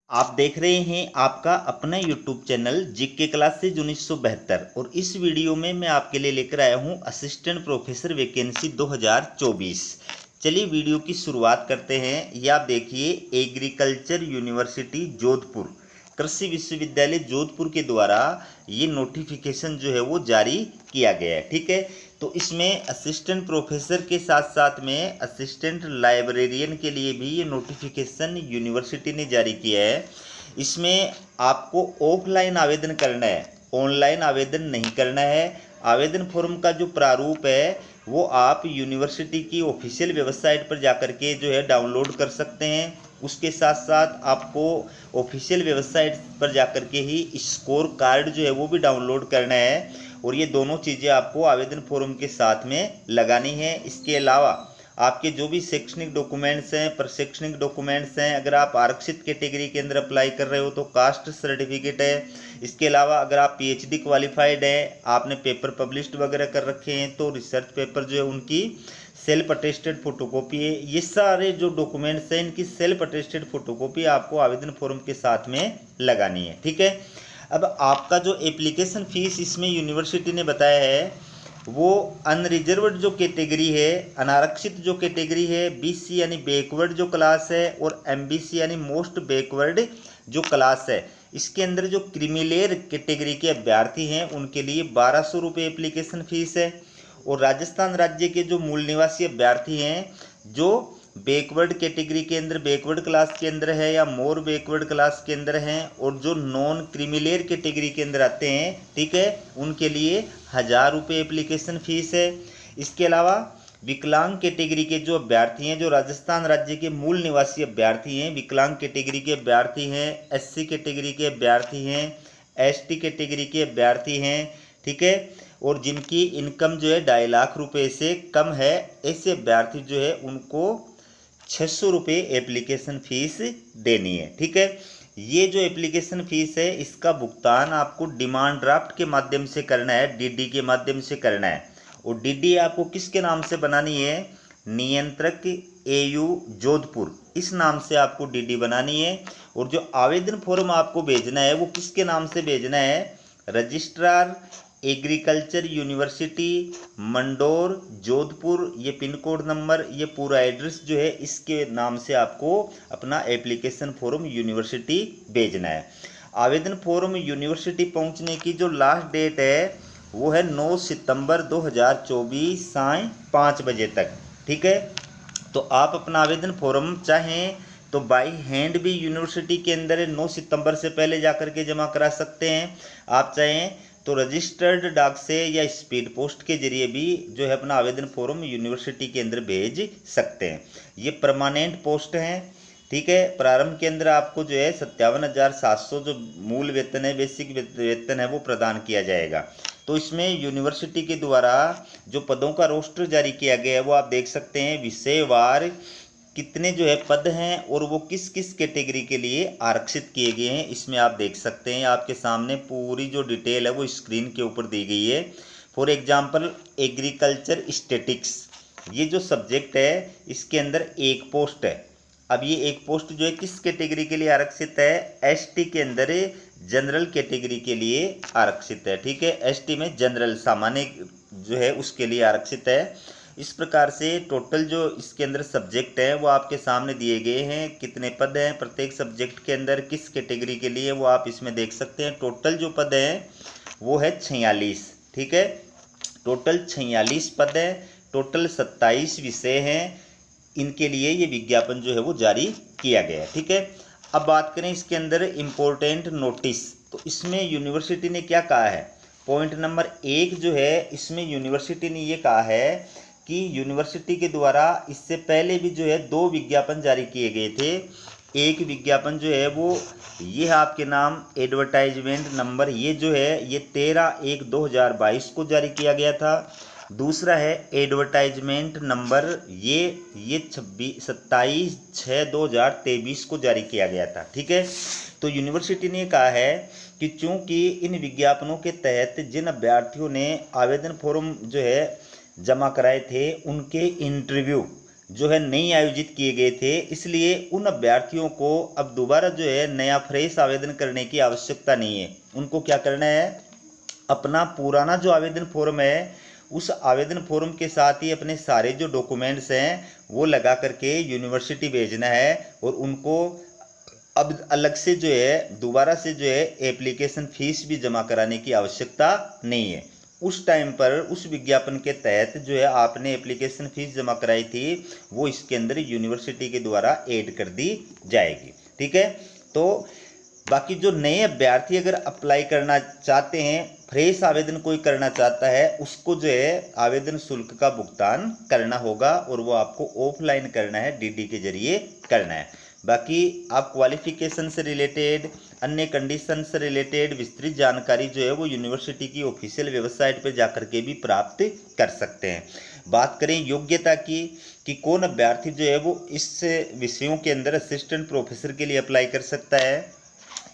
आप देख रहे हैं आपका अपना यूट्यूब चैनल जीके क्लासेज 1972 और इस वीडियो में मैं आपके लिए लेकर आया हूं असिस्टेंट प्रोफेसर वैकेंसी 2024। चलिए वीडियो की शुरुआत करते हैं। ये आप देखिए एग्रीकल्चर यूनिवर्सिटी जोधपुर, कृषि विश्वविद्यालय जोधपुर के द्वारा ये नोटिफिकेशन जो है वो जारी किया गया है। ठीक है, तो इसमें असिस्टेंट प्रोफेसर के साथ साथ में असिस्टेंट लाइब्रेरियन के लिए भी ये नोटिफिकेशन यूनिवर्सिटी ने जारी किया है। इसमें आपको ऑफलाइन आवेदन करना है, ऑनलाइन आवेदन नहीं करना है। आवेदन फॉर्म का जो प्रारूप है वो आप यूनिवर्सिटी की ऑफिशियल वेबसाइट पर जाकर के जो है डाउनलोड कर सकते हैं। उसके साथ साथ आपको ऑफिशियल वेबसाइट पर जाकर के ही स्कोर कार्ड जो है वो भी डाउनलोड करना है और ये दोनों चीज़ें आपको आवेदन फॉर्म के साथ में लगानी है। इसके अलावा आपके जो भी शैक्षणिक डॉक्यूमेंट्स हैं, प्रशैक्षणिक डॉक्यूमेंट्स हैं, अगर आप आरक्षित कैटेगरी के अंदर अप्लाई कर रहे हो तो कास्ट सर्टिफिकेट है। इसके अलावा अगर आप पीएचडी क्वालिफाइड हैं, आपने पेपर पब्लिश्ड वगैरह कर रखे हैं तो रिसर्च पेपर जो है उनकी सेल्फ अटेस्टेड फोटोकॉपी है। ये सारे जो डॉक्यूमेंट्स हैं इनकी सेल्फ अटेस्टेड फोटोकॉपी आपको आवेदन फॉर्म के साथ में लगानी है। ठीक है, अब आपका जो एप्लीकेशन फ़ीस इसमें यूनिवर्सिटी ने बताया है वो अनरिजर्व्ड जो कैटेगरी है, अनारक्षित जो कैटेगरी है, बीसी यानी बैकवर्ड जो क्लास है और एमबीसी यानी मोस्ट बैकवर्ड जो क्लास है, इसके अंदर जो क्रीमीलेयर कैटेगरी के अभ्यर्थी हैं उनके लिए 1200 रुपये एप्लीकेशन फ़ीस है। और राजस्थान राज्य के जो मूल निवासी अभ्यर्थी हैं जो बैकवर्ड कैटेगरी के अंदर, बैकवर्ड क्लास के अंदर है या मोर बैकवर्ड क्लास के अंदर हैं और जो नॉन क्रीमिलेयर कैटेगरी के अंदर आते हैं, ठीक है, उनके लिए 1000 रुपये एप्लीकेशन फ़ीस है। इसके अलावा विकलांग कैटेगरी के जो अभ्यर्थी हैं, जो राजस्थान राज्य के मूल निवासी अभ्यर्थी हैं, विकलांग कैटेगरी के अभ्यर्थी हैं, एससी कैटेगरी के अभ्यर्थी हैं, एसटी कैटेगरी के अभ्यर्थी हैं, ठीक है, और जिनकी इनकम जो है 2.5 लाख रुपये से कम है, ऐसे अभ्यर्थी जो है उनको 600 रुपये एप्लीकेशन फ़ीस देनी है। ठीक है, ये जो एप्लीकेशन फ़ीस है इसका भुगतान आपको डिमांड ड्राफ्ट के माध्यम से करना है, डीडी के माध्यम से करना है। और डीडी आपको किसके नाम से बनानी है? नियंत्रक एयू जोधपुर, इस नाम से आपको डीडी बनानी है। और जो आवेदन फॉर्म आपको भेजना है वो किसके नाम से भेजना है? Registrar agriculture university Mandore Jodhpur, ये पिन कोड नंबर, ये पूरा एड्रेस जो है इसके नाम से आपको अपना एप्लीकेशन फॉर्म यूनिवर्सिटी भेजना है। आवेदन फॉर्म यूनिवर्सिटी पहुंचने की जो लास्ट डेट है वो है 9 सितंबर 2024 साय 5 बजे तक। ठीक है, तो आप अपना आवेदन फॉर्म चाहें तो बाई हैंड भी यूनिवर्सिटी के अंदर 9 सितंबर से पहले जाकर के जमा करा सकते हैं। आप चाहें तो रजिस्टर्ड डाक से या स्पीड पोस्ट के जरिए भी जो है अपना आवेदन फॉर्म यूनिवर्सिटी के अंदर भेज सकते हैं। ये परमानेंट पोस्ट हैं। ठीक है, प्रारंभ के अंदर आपको जो है 57,700 जो मूल वेतन है, बेसिक वेतन है, वो प्रदान किया जाएगा। तो इसमें यूनिवर्सिटी के द्वारा जो पदों का रोस्टर जारी किया गया है वो आप देख सकते हैं, विषयवार कितने जो है पद हैं और वो किस किस कैटेगरी के लिए आरक्षित किए गए हैं, इसमें आप देख सकते हैं। आपके सामने पूरी जो डिटेल है वो स्क्रीन के ऊपर दी गई है। फॉर एग्जांपल एग्रीकल्चर स्टैटिक्स, ये जो सब्जेक्ट है इसके अंदर एक पोस्ट है। अब ये एक पोस्ट जो है किस कैटेगरी के लिए आरक्षित है? एसटी के अंदर जनरल कैटेगरी के लिए आरक्षित है। ठीक है, एसटी में जनरल सामान्य जो है उसके लिए आरक्षित है। इस प्रकार से टोटल जो इसके अंदर सब्जेक्ट है वो आपके सामने दिए गए हैं, कितने पद हैं प्रत्येक सब्जेक्ट के अंदर, किस कैटेगरी के लिए, वो आप इसमें देख सकते हैं। टोटल जो पद हैं वो है 46। ठीक है, टोटल 46 पद हैं, टोटल 27 विषय हैं। इनके लिए ये विज्ञापन जो है वो जारी किया गया है। ठीक है, अब बात करें इसके अंदर इम्पोर्टेंट नोटिस, तो इसमें यूनिवर्सिटी ने क्या कहा है? पॉइंट नंबर 1 जो है इसमें यूनिवर्सिटी ने ये कहा है कि यूनिवर्सिटी के द्वारा इससे पहले भी जो है 2 विज्ञापन जारी किए गए थे। एक विज्ञापन जो है वो ये है आपके नाम एडवर्टाइजमेंट नंबर, ये जो है ये 13/1/2022 को जारी किया गया था। दूसरा है एडवर्टाइजमेंट नंबर, ये 27/6/2023 को जारी किया गया था। ठीक है, तो यूनिवर्सिटी ने कहा है कि चूंकि इन विज्ञापनों के तहत जिन अभ्यर्थियों ने आवेदन फॉर्म जो है जमा कराए थे उनके इंटरव्यू जो है नहीं आयोजित किए गए थे, इसलिए उन अभ्यर्थियों को अब दोबारा जो है नया फ्रेश आवेदन करने की आवश्यकता नहीं है। उनको क्या करना है, अपना पुराना जो आवेदन फॉर्म है उस आवेदन फॉर्म के साथ ही अपने सारे जो डॉक्यूमेंट्स हैं वो लगा करके यूनिवर्सिटी भेजना है, और उनको अब अलग से जो है दोबारा से जो है एप्लीकेशन फीस भी जमा कराने की आवश्यकता नहीं है। उस टाइम पर उस विज्ञापन के तहत जो है आपने एप्लीकेशन फीस जमा कराई थी वो इसके अंदर यूनिवर्सिटी के द्वारा ऐड कर दी जाएगी। ठीक है, तो बाकी जो नए अभ्यर्थी अगर अप्लाई करना चाहते हैं, फ्रेश आवेदन कोई करना चाहता है, उसको जो है आवेदन शुल्क का भुगतान करना होगा, और वो आपको ऑफलाइन करना है, डीडी के जरिए करना है। बाकी आप क्वालिफिकेशन से रिलेटेड, अन्य कंडीशन से रिलेटेड विस्तृत जानकारी जो है वो यूनिवर्सिटी की ऑफिशियल वेबसाइट पर जाकर के भी प्राप्त कर सकते हैं। बात करें योग्यता की कि कौन अभ्यर्थी जो है वो इस विषयों के अंदर असिस्टेंट प्रोफेसर के लिए अप्लाई कर सकता है,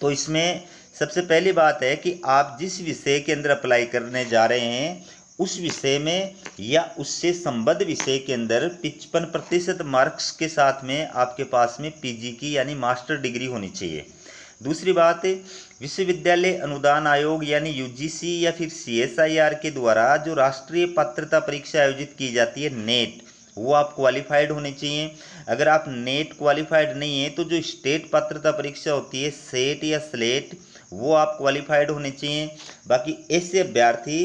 तो इसमें सबसे पहली बात है कि आप जिस विषय के अंदर अप्लाई करने जा रहे हैं उस विषय में या उससे संबद्ध विषय के अंदर 55% मार्क्स के साथ में आपके पास में पीजी की यानी मास्टर डिग्री होनी चाहिए। दूसरी बात, विश्वविद्यालय अनुदान आयोग यानी यूजीसी या फिर सीएसआईआर के द्वारा जो राष्ट्रीय पात्रता परीक्षा आयोजित की जाती है नेट, वो आप क्वालिफाइड होने चाहिए। अगर आप नेट क्वालिफाइड नहीं है तो जो स्टेट पात्रता परीक्षा होती है सेट या स्लेट, वो आप क्वालिफाइड होने चाहिए। बाकी ऐसे अभ्यर्थी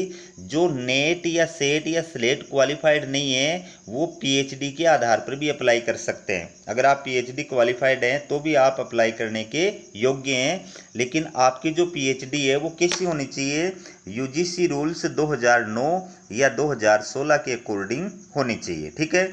जो नेट या सेट या स्लेट क्वालिफाइड नहीं है वो पीएचडी के आधार पर भी अप्लाई कर सकते हैं। अगर आप पीएचडी क्वालिफाइड हैं तो भी आप अप्लाई करने के योग्य हैं, लेकिन आपकी जो पीएचडी है वो कैसी होनी चाहिए, यूजीसी रूल्स 2009 या 2016 के अकॉर्डिंग होनी चाहिए। ठीक है,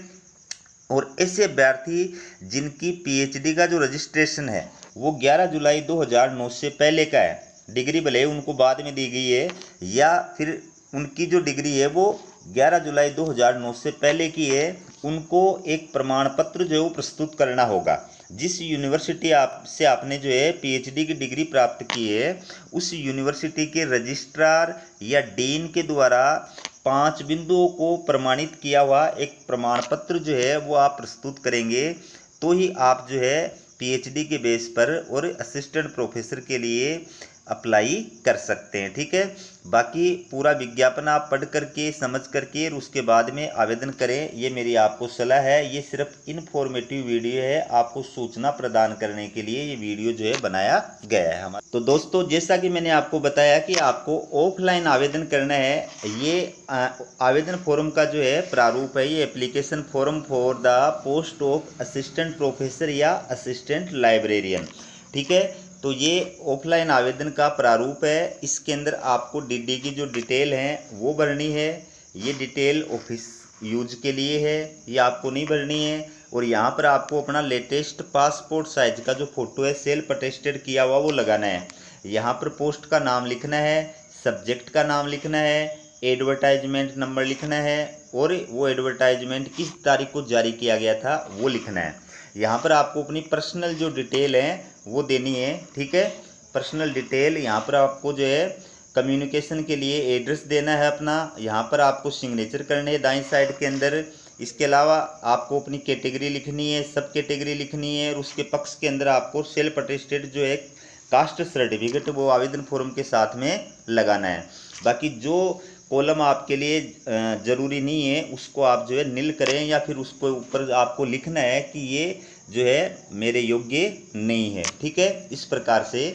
और ऐसे अभ्यर्थी जिनकी पीएचडी का जो रजिस्ट्रेशन है वो 11 जुलाई 2009 से पहले का है, डिग्री भले उनको बाद में दी गई है, या फिर उनकी जो डिग्री है वो 11 जुलाई 2009 से पहले की है, उनको एक प्रमाण पत्र जो है वो प्रस्तुत करना होगा। जिस यूनिवर्सिटी से आपने जो है पीएचडी की डिग्री प्राप्त की है उस यूनिवर्सिटी के रजिस्ट्रार या डीन के द्वारा 5 बिंदुओं को प्रमाणित किया हुआ एक प्रमाण पत्र जो है वो आप प्रस्तुत करेंगे, तो ही आप जो है पीएचडी के बेस पर और असिस्टेंट प्रोफेसर के लिए अप्लाई कर सकते हैं। ठीक है, बाकी पूरा विज्ञापन आप पढ़ करके समझ करके उसके बाद में आवेदन करें, ये मेरी आपको सलाह है। ये सिर्फ इन्फॉर्मेटिव वीडियो है, आपको सूचना प्रदान करने के लिए ये वीडियो जो है बनाया गया है हमारा। तो दोस्तों, जैसा कि मैंने आपको बताया कि आपको ऑफलाइन आवेदन करना है, ये आवेदन फॉर्म का जो है प्रारूप है, ये application form for the post of assistant professor या असिस्टेंट लाइब्रेरियन। ठीक है, तो ये ऑफलाइन आवेदन का प्रारूप है। इसके अंदर आपको डीडी की जो डिटेल है वो भरनी है। ये डिटेल ऑफिस यूज के लिए है, ये आपको नहीं भरनी है। और यहाँ पर आपको अपना लेटेस्ट पासपोर्ट साइज का जो फोटो है सेल्फ अटेस्टेड किया हुआ वो लगाना है। यहाँ पर पोस्ट का नाम लिखना है, सब्जेक्ट का नाम लिखना है, एडवर्टाइजमेंट नंबर लिखना है, और वो एडवर्टाइजमेंट किस तारीख को जारी किया गया था वो लिखना है। यहाँ पर आपको अपनी पर्सनल जो डिटेल है वो देनी है। ठीक है, पर्सनल डिटेल यहाँ पर आपको जो है कम्युनिकेशन के लिए एड्रेस देना है अपना, यहाँ पर आपको सिग्नेचर करने हैं दाईं साइड के अंदर। इसके अलावा आपको अपनी कैटेगरी लिखनी है, सब कैटेगरी लिखनी है, और उसके पक्ष के अंदर आपको सेल्फ अटेस्टेड जो है कास्ट सर्टिफिकेट वो आवेदन फॉर्म के साथ में लगाना है। बाकी जो कॉलम आपके लिए ज़रूरी नहीं है उसको आप जो है नील करें, या फिर उसको ऊपर आपको लिखना है कि ये जो है मेरे योग्य नहीं है। ठीक है, इस प्रकार से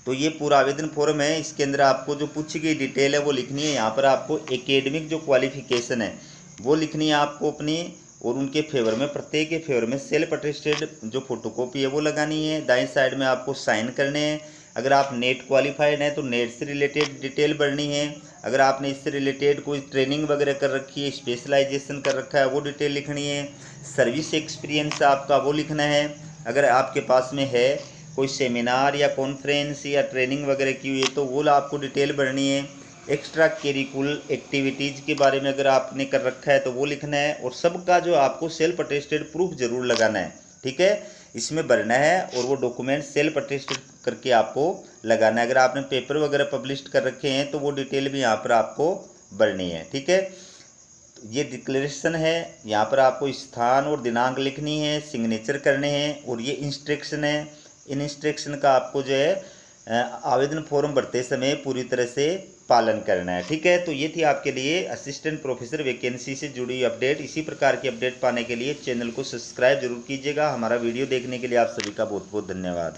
तो ये पूरा आवेदन फॉर्म है। इसके अंदर आपको जो पूछी गई डिटेल है वो लिखनी है। यहाँ पर आपको एकेडमिक जो क्वालिफिकेशन है वो लिखनी है आपको अपनी, और उनके फेवर में प्रत्येक के फेवर में सेल्फ अटेस्टेड जो फोटोकॉपी है वो लगानी है। दाईं साइड में आपको साइन करने हैं। अगर आप नेट क्वालिफाइड हैं तो नेट से रिलेटेड डिटेल भरनी है। अगर आपने इससे रिलेटेड कोई ट्रेनिंग वगैरह कर रखी है, स्पेशलाइजेशन कर रखा है, वो डिटेल लिखनी है। सर्विस एक्सपीरियंस आपका वो लिखना है। अगर आपके पास में है कोई सेमिनार या कॉन्फ्रेंस या ट्रेनिंग वगैरह की हुई है तो वो आपको डिटेल भरनी है। एक्स्ट्रा करिकुलर एक्टिविटीज़ के बारे में अगर आपने कर रखा है तो वो लिखना है, और सबका जो आपको सेल्फ अटेस्टेड प्रूफ जरूर लगाना है। ठीक है, इसमें भरना है, और वो डॉक्यूमेंट सेल्फ अटेस्टेड करके आपको लगाना है। अगर आपने पेपर वगैरह पब्लिश कर रखे हैं तो वो डिटेल भी यहाँ पर आपको भरनी है। ठीक है, ये डिक्लेरेशन है, यहाँ पर आपको स्थान और दिनांक लिखनी है, सिग्नेचर करने हैं और ये इंस्ट्रक्शन है। इन इंस्ट्रक्शन का आपको जो है आवेदन फॉर्म भरते समय पूरी तरह से पालन करना है। ठीक है, तो ये थी आपके लिए असिस्टेंट प्रोफेसर वैकेंसी से जुड़ी अपडेट। इसी प्रकार की अपडेट पाने के लिए चैनल को सब्सक्राइब जरूर कीजिएगा। हमारा वीडियो देखने के लिए आप सभी का बहुत बहुत धन्यवाद।